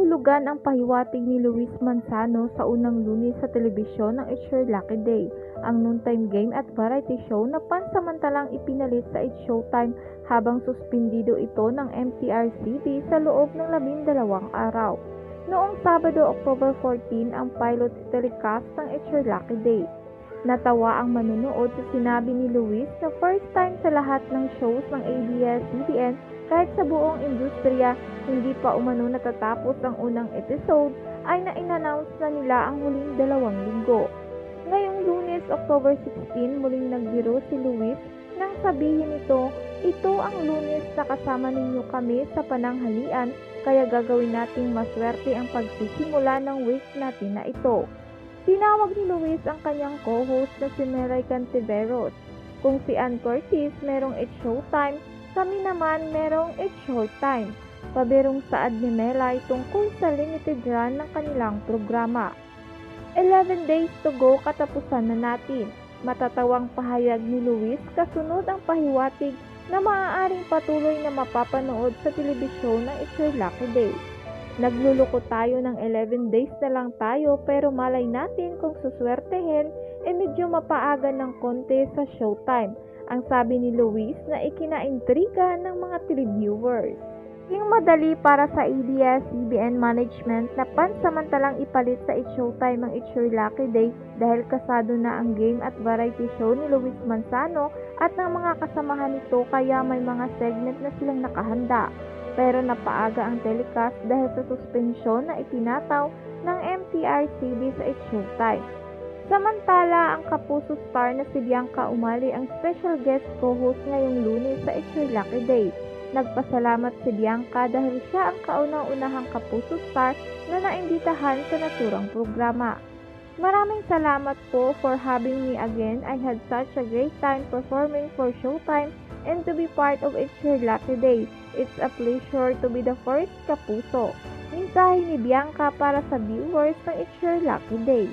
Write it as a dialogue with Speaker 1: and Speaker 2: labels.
Speaker 1: Nahulugan ang pahiwatig ni Luis Manzano sa unang Lunes sa telebisyon ng It's Your Lucky Day, ang noontime game at variety show na pansamantalang ipinalit sa It's Showtime habang suspindido ito ng MTRCB sa loob ng 12 araw. Noong Sabado, October 14, ang pilot telecast ng It's Your Lucky Day. Natawa ang manunood sa sinabi ni Luis na first time sa lahat ng shows ng ABS-CBN kahit sa buong industriya hindi pa umano natatapos ang unang episode ay na-inannounce na nila ang huling 2 linggo. Ngayong Lunes, October 16, muling nagbiro si Luis nang sabihin ito ang Lunes na kasama ninyo kami sa pananghalian kaya gagawin nating maswerte ang pagsisimula ng week natin na ito. Tinawag ni Luis ang kanyang co-host na si Meray Cantiveros. Kung si Ann Curtis merong It's Showtime, kami naman merong It's Showtime. Pabirong saad ni Melay tungkol sa limited run ng kanilang programa. 11 days to go katapusan na natin. Matatawang pahayag ni Luis kasunod ang pahiwatig na maaaring patuloy na mapapanood sa telebisyon ng It's Your Lucky Day. Nagluluko tayo ng 11 days na lang tayo pero malay natin kung suswertehin medyo mapaaga ng konti sa Showtime, ang sabi ni Luis na ikinaintriga ng mga televiewers. Yung madali para sa ABS-CBN management na pansamantalang ipalit sa It's Showtime ang It's Your Lucky Day dahil kasado na ang game at variety show ni Luis Manzano at ng mga kasamahan nito kaya may mga segment na silang nakahanda. Pero napaaga ang telecast dahil sa suspensyon na itinataw ng MTRCB sa It's Showtime. Samantala, ang kapuso star na si Bianca Umali ang special guest co-host ngayong Lunes sa It's Your Lucky Day. Nagpasalamat si Bianca dahil siya ang kaunang-unahang kapuso star na naimbitahan sa naturang programa. Maraming salamat po for having me again. I had such a great time performing for Showtime and to be part of It's Your Lucky Day. It's a pleasure to be the first kapuso. Mensahe ni Bianca para sa viewers ng It's Your Lucky Day.